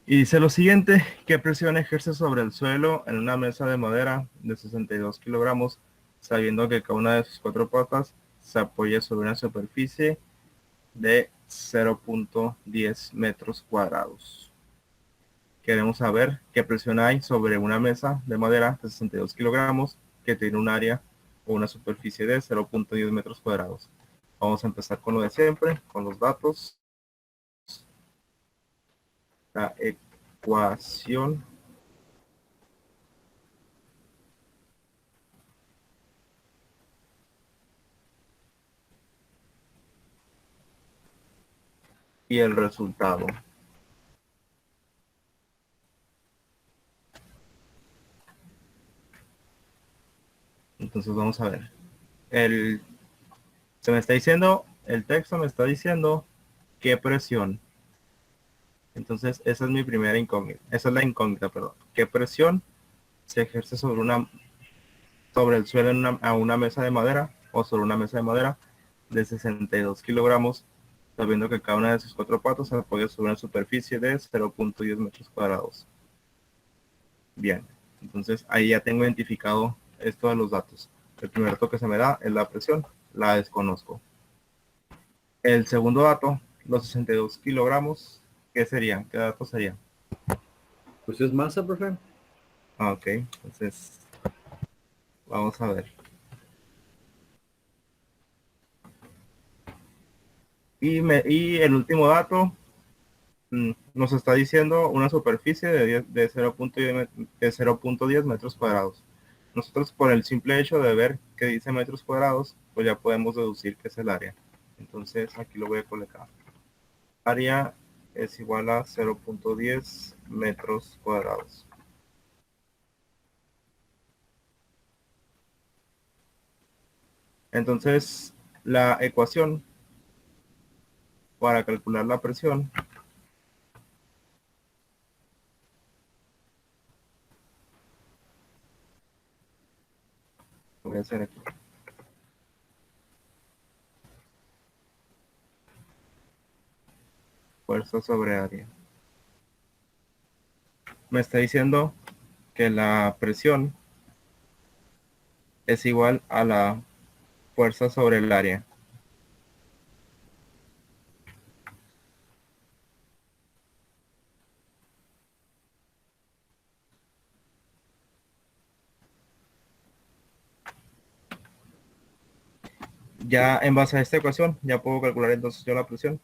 Y dice lo siguiente: ¿qué presión ejerce sobre el suelo en una mesa de madera de 62 kilogramos, sabiendo que cada una de sus cuatro patas se apoya sobre una superficie de 0.10 metros cuadrados? Queremos saber qué presión hay sobre una mesa de madera de 62 kilogramos que tiene un área o una superficie de 0.10 metros cuadrados. Vamos a empezar con lo de siempre, con los datos. La ecuación y el resultado. Entonces vamos a ver. Se me está diciendo, el texto me está diciendo qué presión. Entonces esa es mi primera incógnita. Esa es la incógnita, perdón. ¿Qué presión se ejerce sobre el suelo a una mesa de madera o sobre una mesa de madera de 62 kilogramos, sabiendo que cada una de sus cuatro patas se apoya sobre una superficie de 0.10 metros cuadrados? Bien, entonces ahí ya tengo identificado esto de los datos. El primer dato que se me da es la presión, la desconozco. El segundo dato, los 62 kilogramos, ¿qué serían? ¿Qué datos serían? Pues es masa, profe. Ok, entonces vamos a ver. Y el último dato nos está diciendo una superficie de 0.10 metros cuadrados. Nosotros, por el simple hecho de ver que dice metros cuadrados, pues ya podemos deducir que es el área. Entonces aquí lo voy a colocar. Área es igual a 0.10 metros cuadrados. Entonces la ecuación para calcular la presión voy a hacer aquí. Fuerza sobre área. Me está diciendo que la presión es igual a la fuerza sobre el área. Ya en base a esta ecuación, ya puedo calcular entonces yo la presión.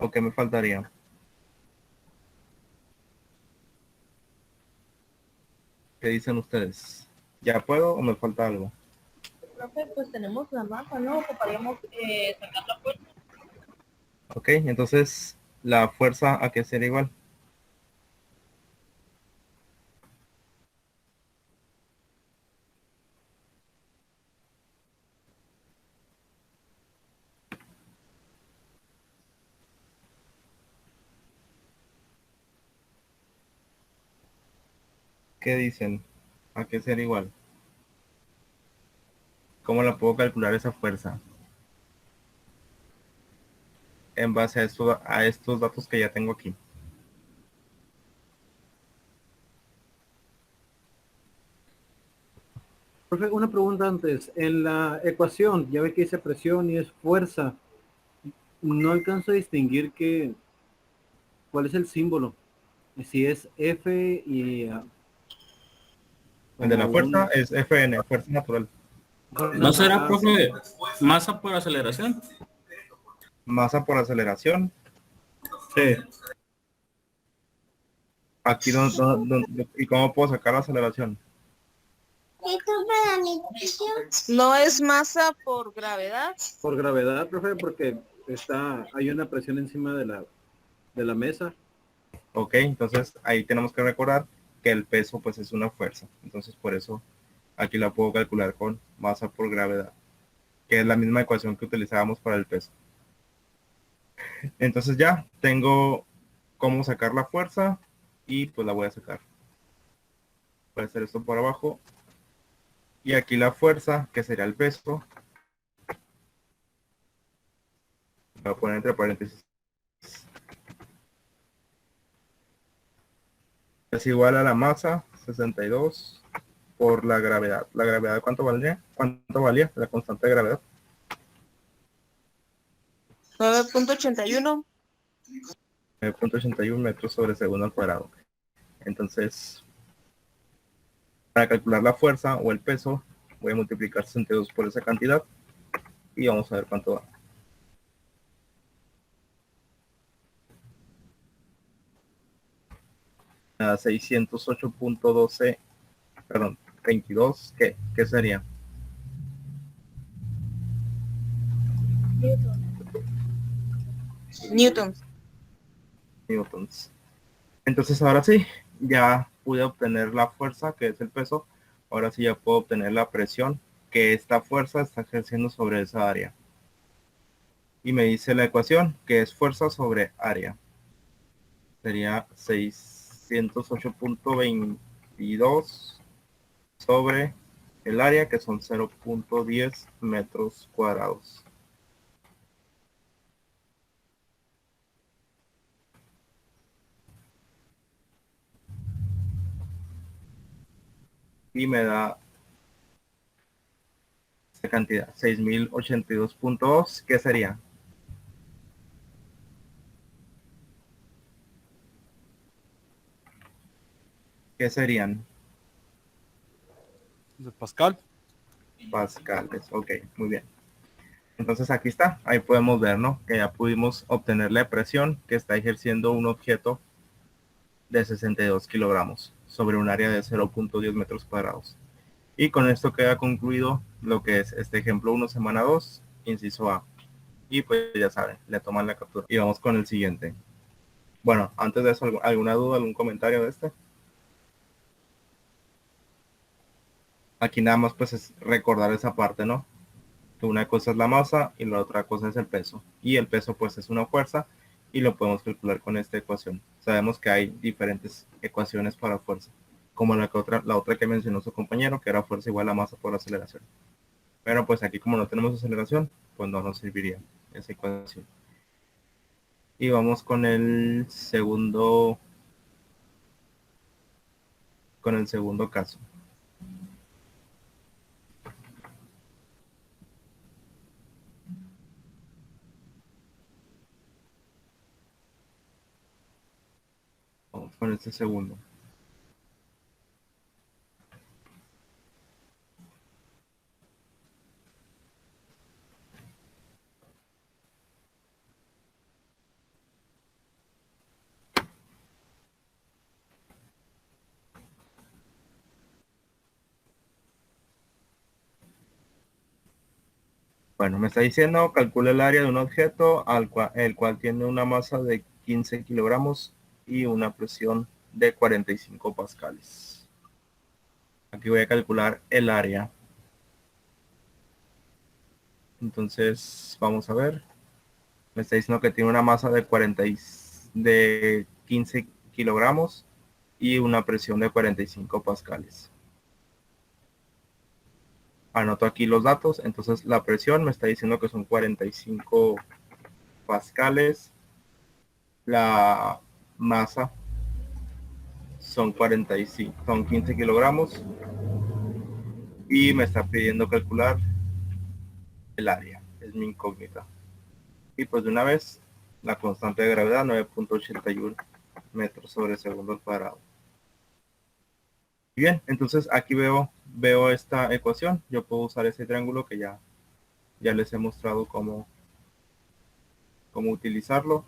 ¿O qué me faltaría? ¿Qué dicen ustedes? ¿Ya puedo o me falta algo? Profe, pues tenemos la masa, ¿no? Ocuparíamos sacar la fuerza. Ok, entonces la fuerza a qué sería igual. ¿Qué dicen? ¿A qué sería igual? ¿Cómo la puedo calcular esa fuerza? En base a estos datos que ya tengo aquí. Profe, una pregunta antes. En la ecuación, ya ve que dice presión y es fuerza. No alcanzo a distinguir cuál es el símbolo. Si es F y El de la o fuerza un es Fn, fuerza natural. ¿No será, ajá. profe, masa por aceleración? Masa por aceleración. Sí. Aquí ¿y cómo puedo sacar la aceleración? No es masa por gravedad. Por gravedad, profe, porque hay una presión encima de la mesa. Ok, entonces ahí tenemos que recordar que el peso pues es una fuerza. Entonces por eso aquí la puedo calcular con masa por gravedad, que es la misma ecuación que utilizábamos para el peso. Entonces ya tengo cómo sacar la fuerza y pues la voy a sacar. Voy a hacer esto por abajo. Y aquí la fuerza, que sería el peso, voy a poner entre paréntesis es igual a la masa, 62, por la gravedad. ¿La gravedad cuánto valía? ¿Cuánto valía la constante de gravedad? 9.81. 9.81 metros sobre segundo al cuadrado. Entonces, para calcular la fuerza o el peso, voy a multiplicar 62 por esa cantidad y vamos a ver cuánto da. A 608.12, perdón, 22, ¿qué sería? Newtons. Newtons. Entonces ahora sí, ya pude obtener la fuerza, que es el peso. Ahora sí ya puedo obtener la presión que esta fuerza está ejerciendo sobre esa área. Y me dice la ecuación, que es fuerza sobre área. Sería 608.22 sobre el área, que son 0.10 metros cuadrados. Y me da esta cantidad, 6082.2, ¿qué sería? ¿Qué serían? De Pascal. Pascales. Ok, muy bien. Entonces aquí está, ahí podemos ver, ¿no? Que ya pudimos obtener la presión que está ejerciendo un objeto de 62 kilogramos sobre un área de 0.10 metros cuadrados. Y con esto queda concluido lo que es este ejemplo 1, semana 2, inciso A. Y pues ya saben, le toman la captura. Y vamos con el siguiente. Bueno, antes de eso, ¿alguna duda, algún comentario de este? Aquí nada más pues es recordar esa parte, ¿no? Que una cosa es la masa y la otra cosa es el peso. Y el peso pues es una fuerza y lo podemos calcular con esta ecuación. Sabemos que hay diferentes ecuaciones para fuerza, como la otra que mencionó su compañero, que era fuerza igual a masa por aceleración. Pero pues aquí como no tenemos aceleración, pues no nos serviría esa ecuación. Y vamos con el segundo caso. Vamos con este segundo. Bueno, me está diciendo, calcula el área de un objeto el cual tiene una masa de 15 kilogramos y una presión de 45 pascales. Aquí voy a calcular el área. Entonces, vamos a ver. Me está diciendo que tiene una masa de 15 kilogramos y una presión de 45 pascales. Anoto aquí los datos. Entonces, la presión me está diciendo que son 45 pascales. La masa son 45, son 15 kilogramos y me está pidiendo calcular el área, es mi incógnita. Y pues de una vez, la constante de gravedad 9.81 metros sobre segundo al cuadrado. Bien, entonces aquí veo esta ecuación. Yo puedo usar ese triángulo que ya les he mostrado cómo utilizarlo.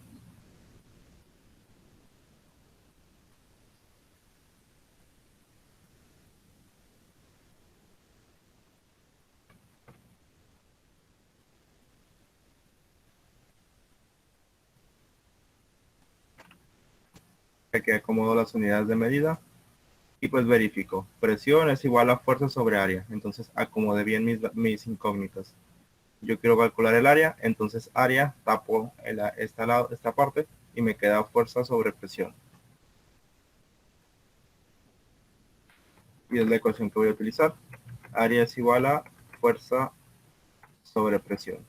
Aquí acomodo las unidades de medida y pues verifico. Presión es igual a fuerza sobre área. Entonces acomodé bien mis incógnitas. Yo quiero calcular el área, entonces área, tapo esta parte y me queda fuerza sobre presión. Y es la ecuación que voy a utilizar. Área es igual a fuerza sobre presión.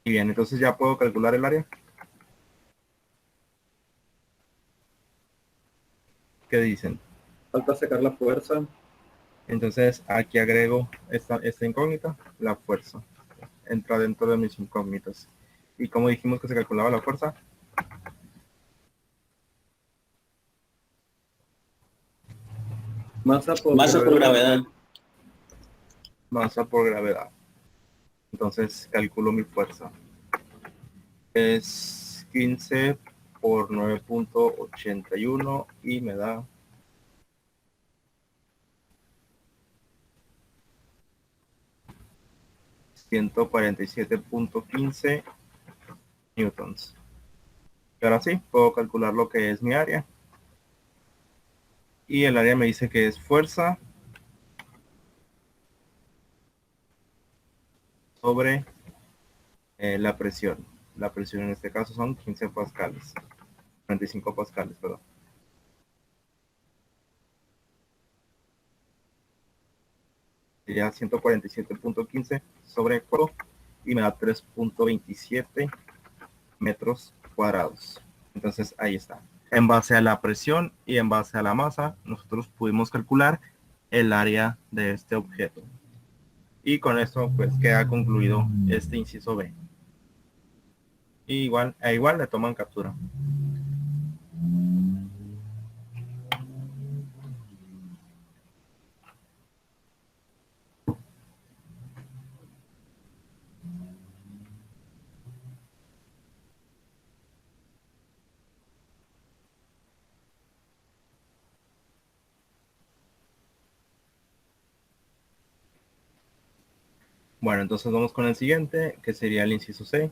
Y bien, entonces ya puedo calcular el área. ¿Qué dicen? Falta sacar la fuerza. Entonces aquí agrego esta incógnita, la fuerza. Entra dentro de mis incógnitas. ¿Y cómo dijimos que se calculaba la fuerza? Masa por Masa por gravedad. Masa por gravedad. Entonces calculo mi fuerza. Es 15 por 9.81 y me da 147.15 newtons. Y ahora sí, puedo calcular lo que es mi área. Y el área me dice que es fuerza sobre la presión. La presión en este caso son 15 pascales. 25 pascales, perdón. Sería 147.15 sobre 4 y me da 3.27 metros cuadrados. Entonces ahí está. En base a la presión y en base a la masa, nosotros pudimos calcular el área de este objeto. Y con esto pues queda concluido este inciso B. Y igual le toman captura. Bueno, entonces vamos con el siguiente, que sería el inciso C.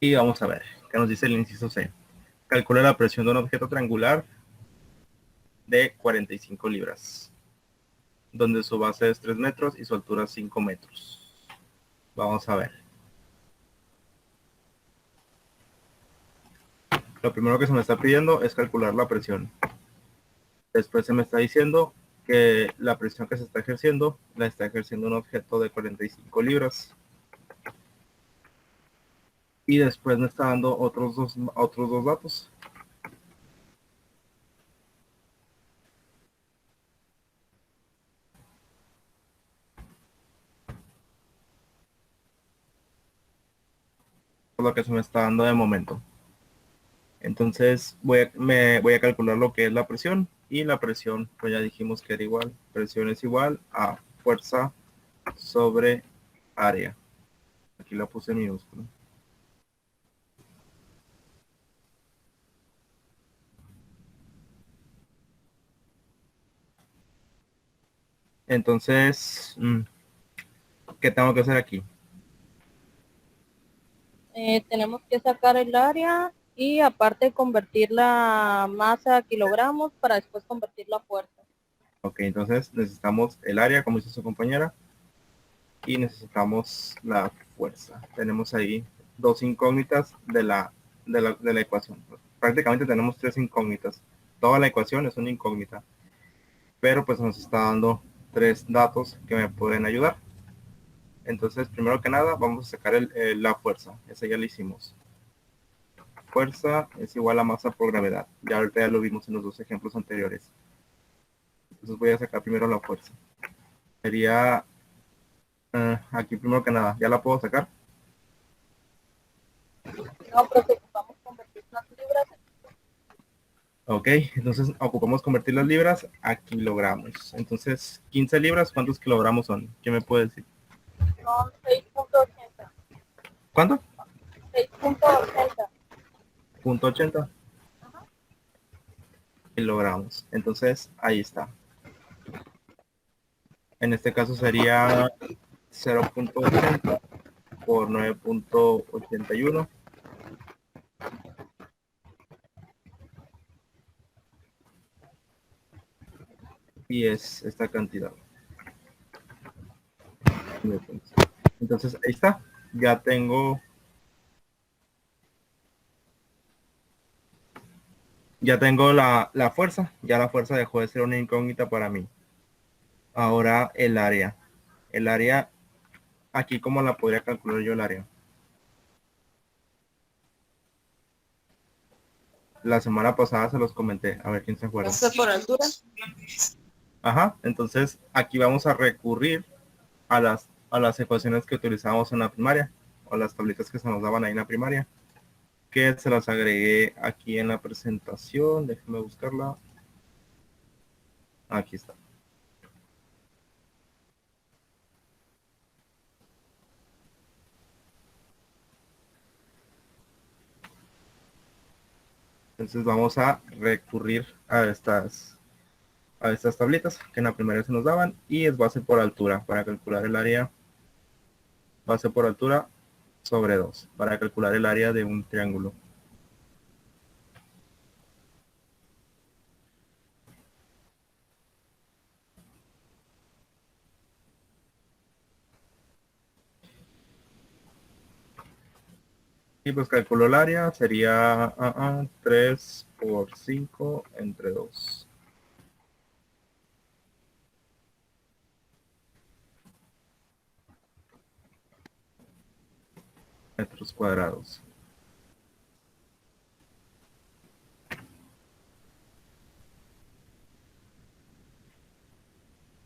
Y vamos a ver, ¿qué nos dice el inciso C? Calcula la presión de un objeto triangular de 45 libras, donde su base es 3 metros y su altura es 5 metros. Vamos a ver. Lo primero que se me está pidiendo es calcular la presión. Después se me está diciendo que la presión que se está ejerciendo, la está ejerciendo un objeto de 45 libras. Y después me está dando otros dos datos. Lo que se me está dando de momento. Entonces me voy a calcular lo que es la presión. Y la presión, pues ya dijimos que era igual. Presión es igual a fuerza sobre área. Aquí la puse en minúsculo. Entonces, ¿qué tengo que hacer aquí? Tenemos que sacar el área y aparte convertir la masa a kilogramos para después convertir la fuerza. Ok, entonces necesitamos el área, como dice su compañera, y necesitamos la fuerza. Tenemos ahí dos incógnitas de la ecuación. Prácticamente tenemos tres incógnitas. Toda la ecuación es una incógnita, pero pues nos está dando tres datos que me pueden ayudar. Entonces, primero que nada, vamos a sacar la fuerza. Esa ya la hicimos. Fuerza es igual a masa por gravedad. Ya ahorita ya lo vimos en los dos ejemplos anteriores. Entonces voy a sacar primero la fuerza. Sería aquí primero que nada. ¿Ya la puedo sacar? No, pero ocupamos convertir las libras. Ok, entonces ocupamos convertir las libras a kilogramos. Entonces, 15 libras, ¿cuántos kilogramos son? ¿Qué me puede decir? Son 6.80. ¿Cuánto? 6.80. .80 kilogramos. Entonces, ahí está. En este caso sería 0.80 por 9.81. y es esta cantidad. Entonces ahí está, ya tengo la fuerza, ya la fuerza dejó de ser una incógnita para mí. Ahora el área, aquí cómo la podría calcular yo el área. La semana pasada se los comenté, a ver quién se acuerda. ¿Eso por altura? Ajá, entonces aquí vamos a recurrir a las ecuaciones que utilizamos en la primaria, o las tablitas que se nos daban ahí en la primaria, que se las agregué aquí en la presentación. Déjenme buscarla. Aquí está. Entonces vamos a recurrir a estas tablitas que en la primera se nos daban, y es base por altura para calcular el área. Base por altura sobre 2 para calcular el área de un triángulo. Y pues calculo el área, sería 3 por 5 entre 2. Metros cuadrados.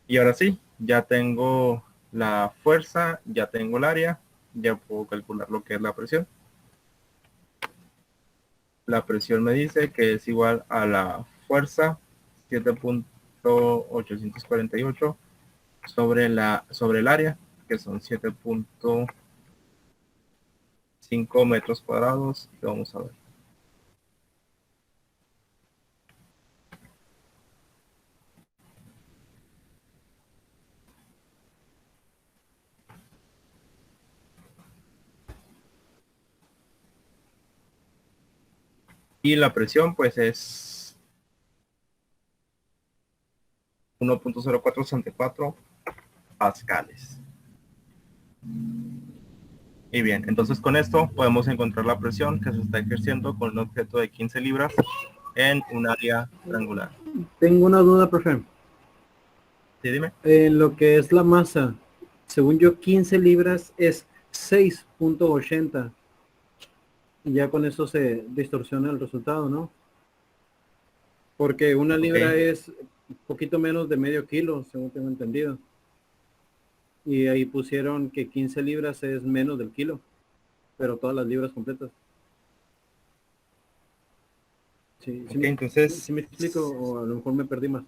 Y ahora sí, ya tengo la fuerza, ya tengo el área, ya puedo calcular lo que es la presión. La presión me dice que es igual a la fuerza 7.848 sobre el área, que son 7.5 metros cuadrados. Y vamos a ver. Y la presión pues es 1.0464 pascales. Y bien, entonces con esto podemos encontrar la presión que se está ejerciendo con un objeto de 15 libras en un área triangular. Tengo una duda, profe. Sí, dime. En lo que es la masa, según yo, 15 libras es 6.80. Y ya con eso se distorsiona el resultado, ¿no? Porque una libra es un poquito menos de medio kilo, según tengo entendido. Y ahí pusieron que 15 libras es menos del kilo, pero todas las libras completas. Sí, Ok, entonces, ¿sí me explico o a lo mejor me perdí más?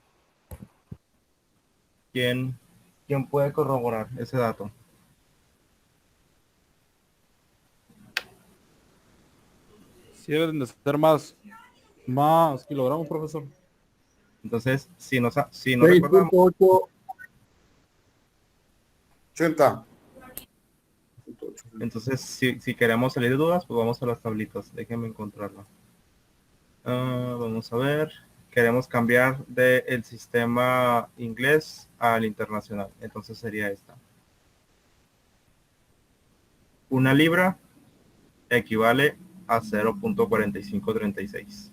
¿quién puede corroborar ese dato? Sí deben de ser más kilogramos, profesor. Entonces, si no recordamos, 80. entonces si queremos salir de dudas, pues vamos a las tablitas. Déjenme encontrarla. Vamos a ver. Queremos cambiar del sistema inglés al internacional. Entonces sería esta. Una libra equivale a 0.4536.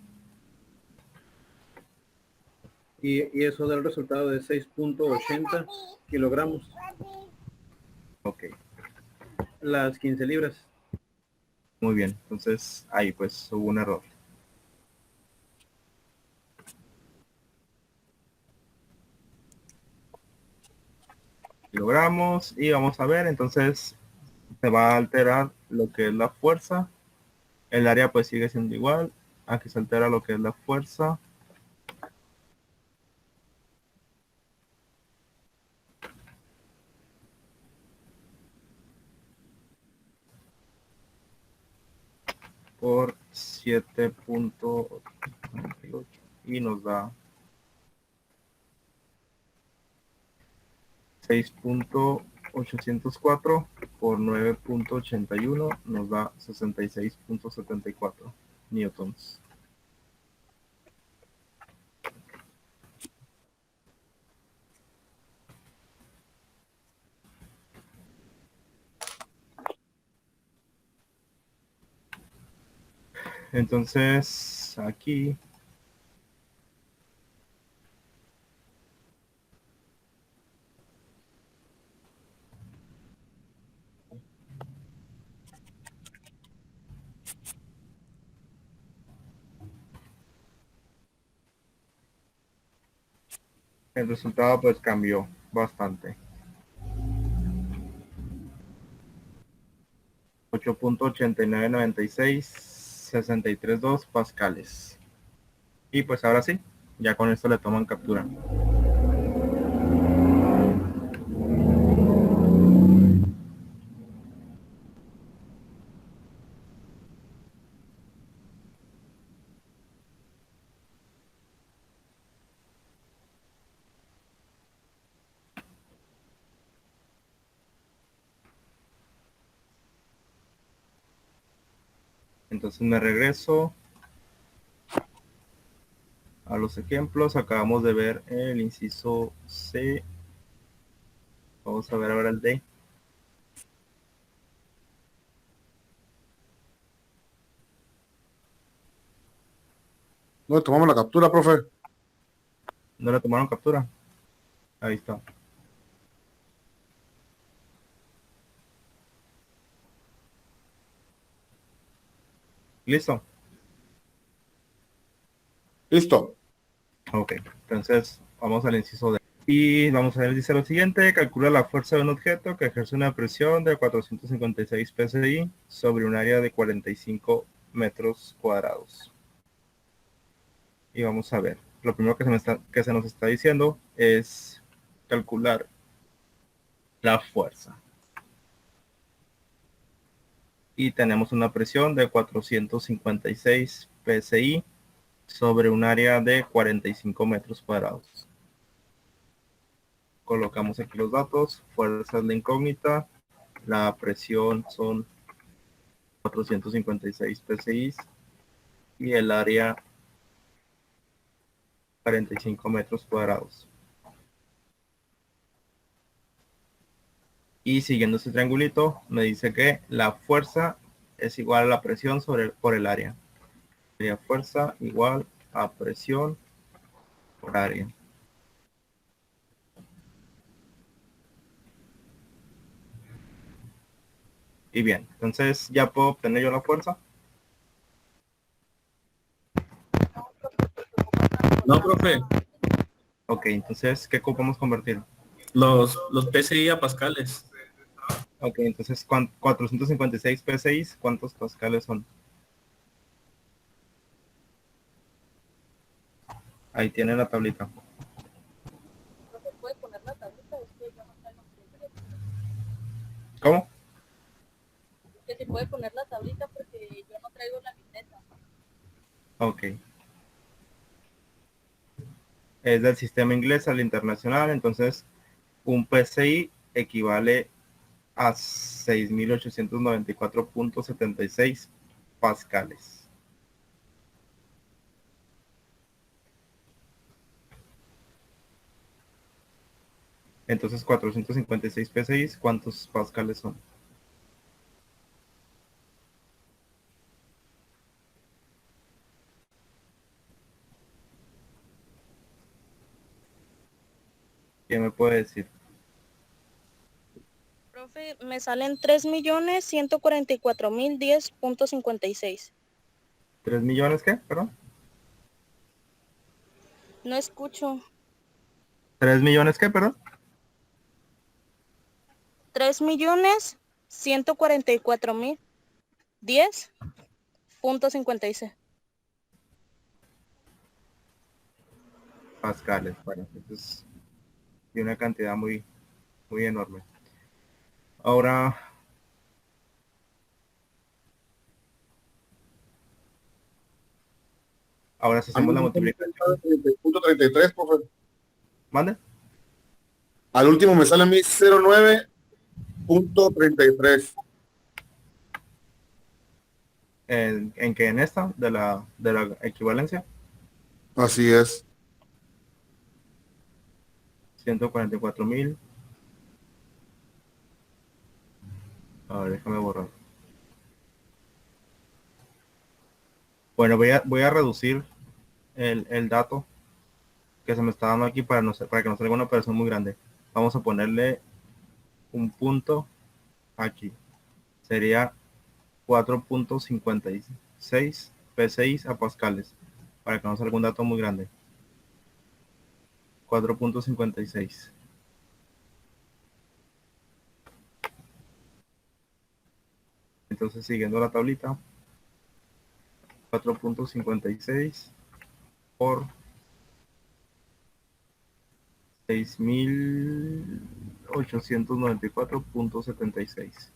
Y eso da el resultado de 6.80 kilogramos. Ok, Las 15 libras. muy bien. Entonces ahí pues hubo un error. Kilogramos, y vamos a ver, entonces se va a alterar lo que es la fuerza. El área pues sigue siendo igual. Aquí se altera lo que es la fuerza. Por 7.48 y nos da 6.804 por 9.81 nos da 66.74 newtons. Entonces, aquí el resultado pues cambió bastante. 8.8996, 63.2 pascales. Y pues ahora sí, ya con esto le toman captura. Entonces me regreso a los ejemplos. Acabamos de ver el inciso C. Vamos a ver ahora el D. No, tomamos la captura, profe. ¿No le tomaron captura? Ahí está. ¿Listo? Listo. Ok. Entonces vamos al inciso D. Y vamos a ver, dice lo siguiente: calcula la fuerza de un objeto que ejerce una presión de 456 psi sobre un área de 45 metros cuadrados. Y vamos a ver. Lo primero que se nos está diciendo es calcular la fuerza. Y tenemos una presión de 456 psi sobre un área de 45 metros cuadrados. Colocamos aquí los datos. Fuerza es la incógnita. La presión son 456 psi y el área 45 metros cuadrados. Y siguiendo este triangulito me dice que la fuerza es igual a la presión por el área. Sería fuerza igual a presión por área. Y bien, entonces ya puedo obtener yo la fuerza. No, profe. Ok, entonces, ¿qué ocupamos convertir? Los PSI a pascales. Ok, entonces 456 psi, ¿cuántos pascales son? Ahí tiene la tablita. No se puede poner la tablita, es que yo no traigo libreta. ¿Cómo? Que se puede poner la tablita porque yo no traigo la libreta. Ok. Es del sistema inglés al internacional, entonces un PSI equivale a 6.894.76 pascales. Entonces 456 PSI, ¿cuántos pascales son? ¿Quién me puede decir? Profe, me salen 3.144.010.56. ¿3 millones qué? Perdón. No escucho. ¿3 millones qué? Perdón. 3.144.010.56. Pascales. Bueno, entonces y una cantidad muy, muy enorme. Ahora si A mí hacemos la me sale multiplicación. 30.33, profe. ¿Mande? Al último me sale a mí 09.33. ¿En qué? En esta de la equivalencia. Así es. 144.000. A ver, déjame borrar. Bueno, voy a reducir el dato que se me está dando aquí para, no, para que no salga una operación muy grande. Vamos a ponerle un punto aquí. Sería 4.56 PSI a pascales, para que no salga un dato muy grande. 4.56. Entonces, siguiendo la tablita, 4.56 por 6.894.76.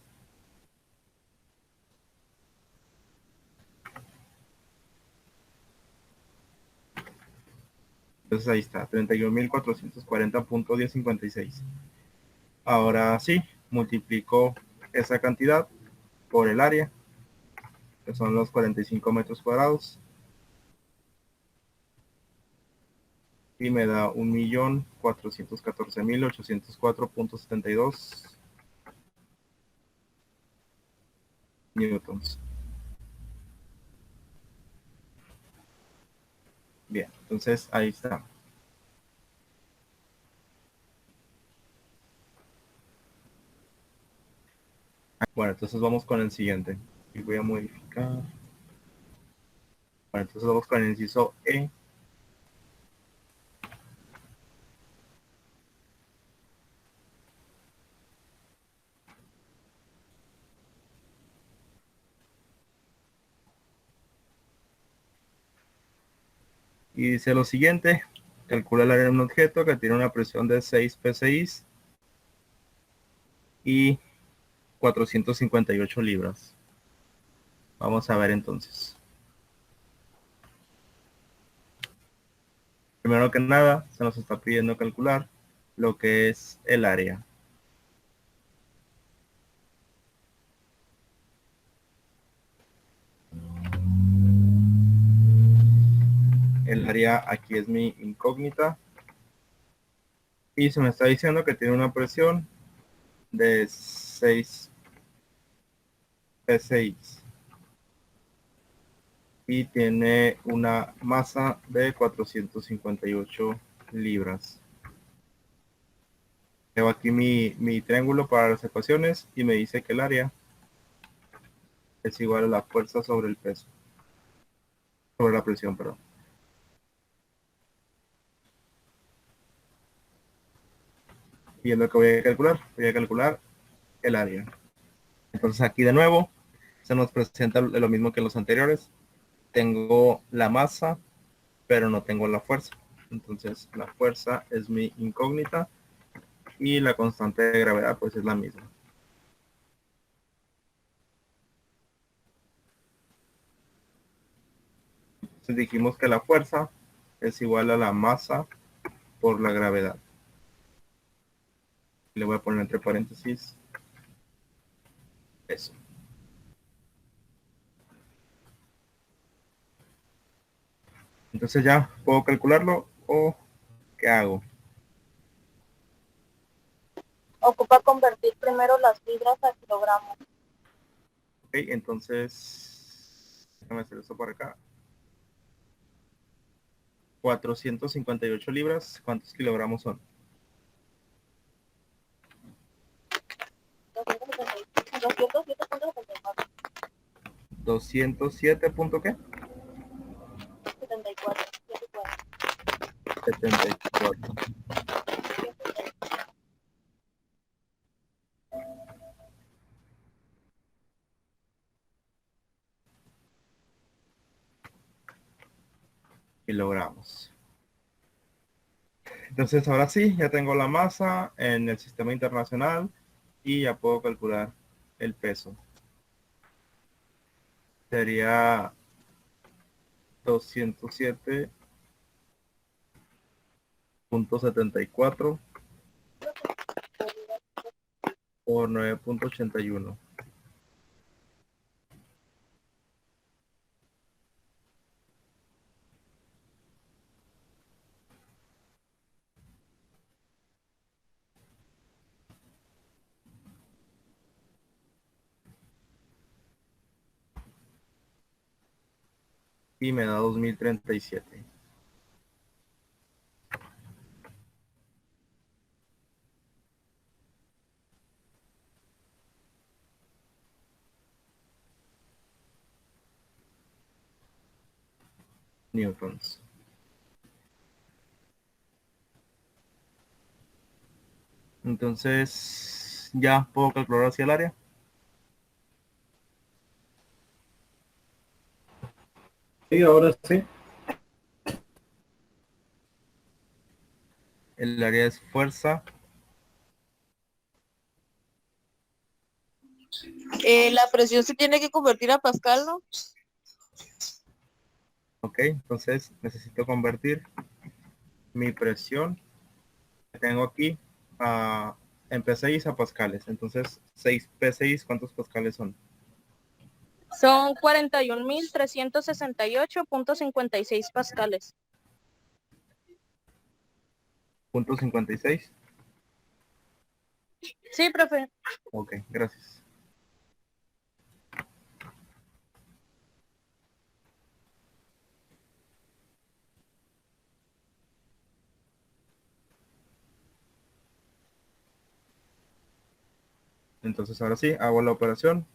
Entonces ahí está, 31.440.1056. Ahora sí, multiplico esa cantidad por el área, que son los 45 metros cuadrados, y me da 1.414.804.72 newtons. Bien, entonces ahí está. Bueno, entonces vamos con el siguiente. Y voy a modificar. Bueno, entonces vamos con el inciso E. Y dice lo siguiente: calcula el área de un objeto que tiene una presión de 6 psi y 458 libras. Vamos a ver entonces. Primero que nada, se nos está pidiendo calcular lo que es el área. El área aquí es mi incógnita. Y se me está diciendo que tiene una presión de 6 psi. Y tiene una masa de 458 libras. Tengo aquí mi triángulo para las ecuaciones y me dice que el área es igual a la fuerza sobre el peso. Sobre la presión, perdón. Y es lo que voy a calcular. Voy a calcular el área. Entonces aquí de nuevo se nos presenta lo mismo que en los anteriores. Tengo la masa, pero no tengo la fuerza. Entonces la fuerza es mi incógnita y la constante de gravedad pues es la misma. Entonces dijimos que la fuerza es igual a la masa por la gravedad. Le voy a poner entre paréntesis eso. Entonces ya puedo calcularlo, o ¿qué hago? Ocupa convertir primero las libras a kilogramos. Ok, entonces déjame hacer esto por acá. 458 libras, ¿cuántos kilogramos son? 207.74. 207 punto qué? 74. 74. Kilogramos. Entonces ahora sí, ya tengo la masa en el sistema internacional y ya puedo calcular el peso. Sería 207.74 por 9.81. y me da 2037. Newtons. Entonces, ya puedo calcular hacia el área. Sí, ahora sí. El área es fuerza. La presión se tiene que convertir a Pascal, ¿no? Ok, entonces necesito convertir mi presión que tengo aquí en PSI a pascales. Entonces, 6 PSI, ¿cuántos pascales son? Son 41.368.56 pascales. Punto 56. Sí, profe. Ok, gracias. Entonces, ahora sí, hago la operación.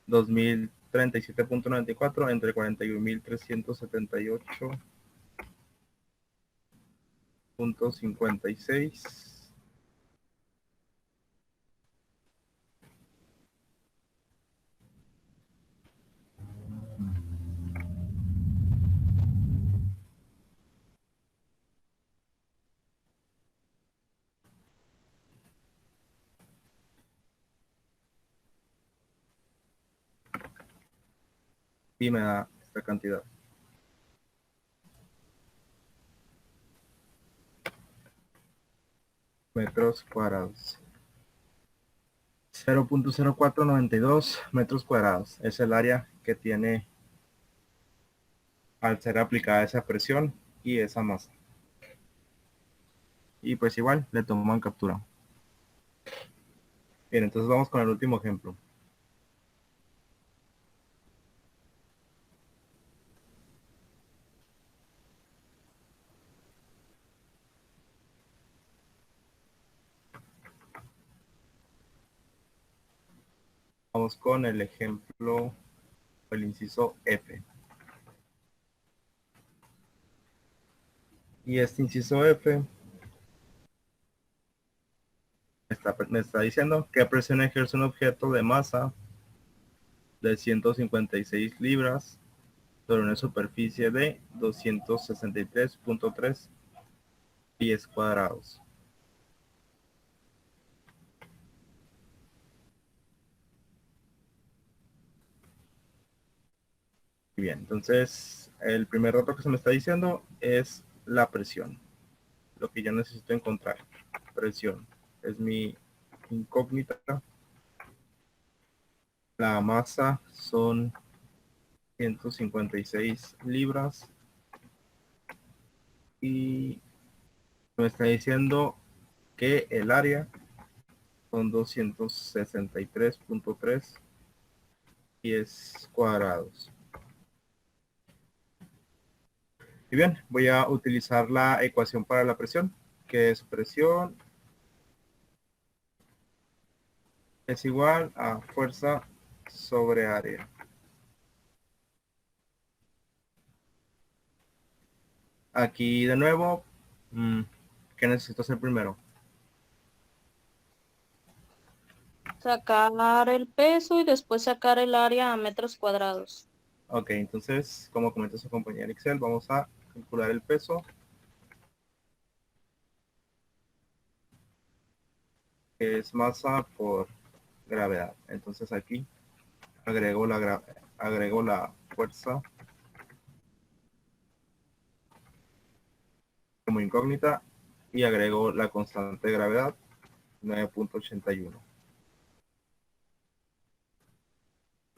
2037.94 entre 41.378.56. Y me da esta cantidad. Metros cuadrados. 0.0492 metros cuadrados. Es el área que tiene al ser aplicada esa presión y esa masa. Y pues igual le toman captura. Bien, entonces vamos con el último ejemplo. Vamos con el ejemplo, el inciso F. Y este inciso F me está diciendo qué presión ejerce un objeto de masa de 156 libras sobre una superficie de 263.3 pies cuadrados. Bien, entonces el primer dato que se me está diciendo es la presión. Lo que yo necesito encontrar. Presión es mi incógnita. La masa son 156 libras. Y me está diciendo que el área son 263.3 pies cuadrados. Y bien, voy a utilizar la ecuación para la presión, que es presión es igual a fuerza sobre área. Aquí de nuevo, ¿qué necesito hacer primero? Sacar el peso y después sacar el área a metros cuadrados. Ok, entonces, como comenta su compañera Excel, vamos a calcular el peso, que es masa por gravedad. Entonces aquí agrego la fuerza como incógnita y agrego la constante de gravedad 9.81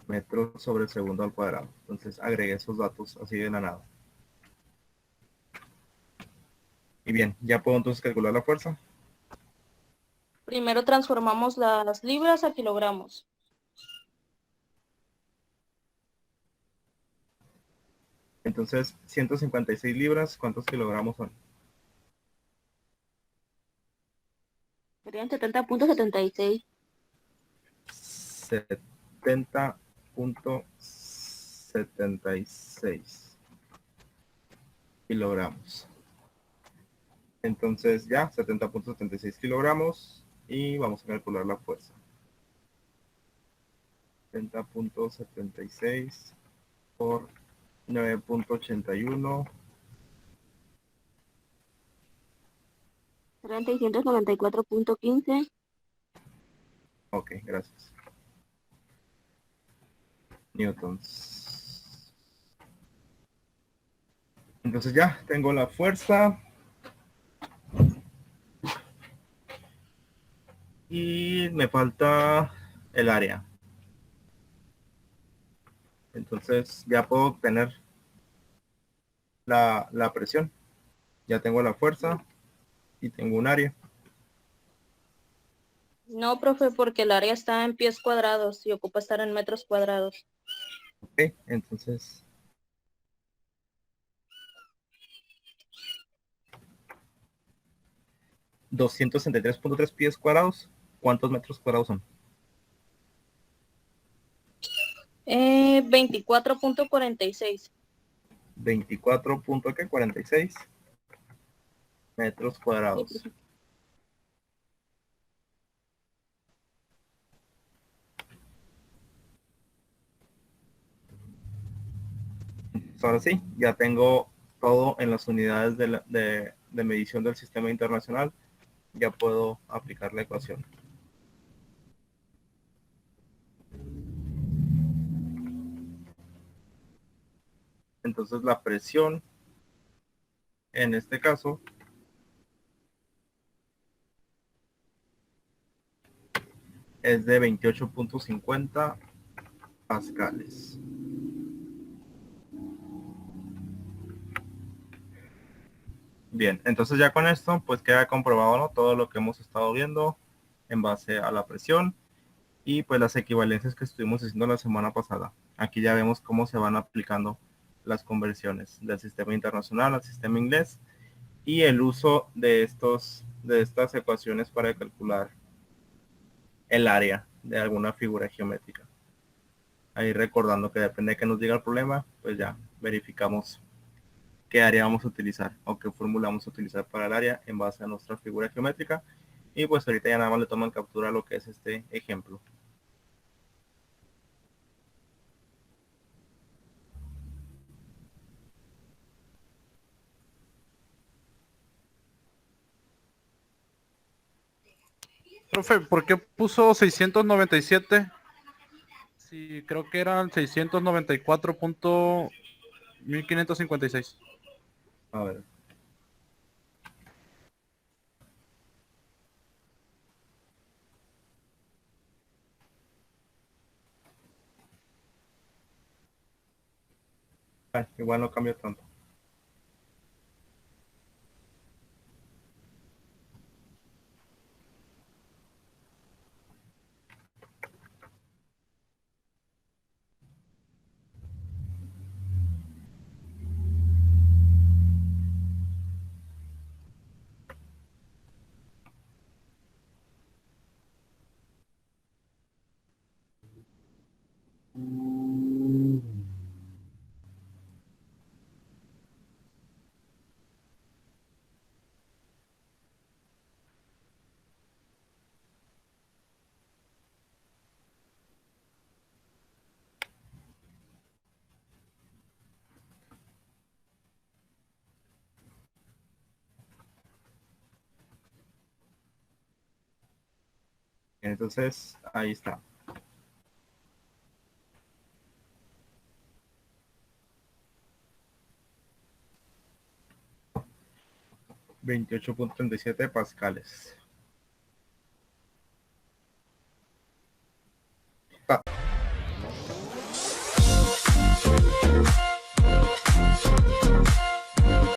metros sobre segundo al cuadrado. Entonces agregué esos datos así de la nada. Y bien, ya puedo entonces calcular la fuerza. Primero transformamos las libras a kilogramos. Entonces, 156 libras, ¿cuántos kilogramos son? Serían 70.76. 70.76 kilogramos. Entonces ya, 70.76 kilogramos y vamos a calcular la fuerza. 70.76 por 9.81. Serán 694.15. Ok, gracias. Newtons. Entonces ya tengo la fuerza. Y me falta el área. Entonces ya puedo obtener la presión. Ya tengo la fuerza y tengo un área. No, profe, porque el área está en pies cuadrados y ocupa estar en metros cuadrados. Ok, entonces $263.3 pies cuadrados. ¿Cuántos metros cuadrados son? 24.46. 24.46 metros Sí, cuadrados. profe. Ahora sí, ya tengo todo en las unidades de medición del sistema internacional. Ya puedo aplicar la ecuación. Entonces la presión, en este caso, es de 28.50 pascales. Bien, entonces ya con esto pues queda comprobado, ¿no?, todo lo que hemos estado viendo en base a la presión y pues las equivalencias que estuvimos haciendo la semana pasada. Aquí ya vemos cómo se van aplicando las conversiones del sistema internacional al sistema inglés y el uso de estas ecuaciones para calcular el área de alguna figura geométrica. Ahí recordando que depende de que nos diga el problema, pues ya verificamos qué área vamos a utilizar o qué fórmula vamos a utilizar para el área en base a nuestra figura geométrica. Y pues ahorita ya nada más le toman captura a lo que es este ejemplo. Profe, ¿por qué puso 697? Sí, creo que eran 694.1556. A ver. Ay, igual no cambia tanto. Entonces, ahí está. 28.37 pascales.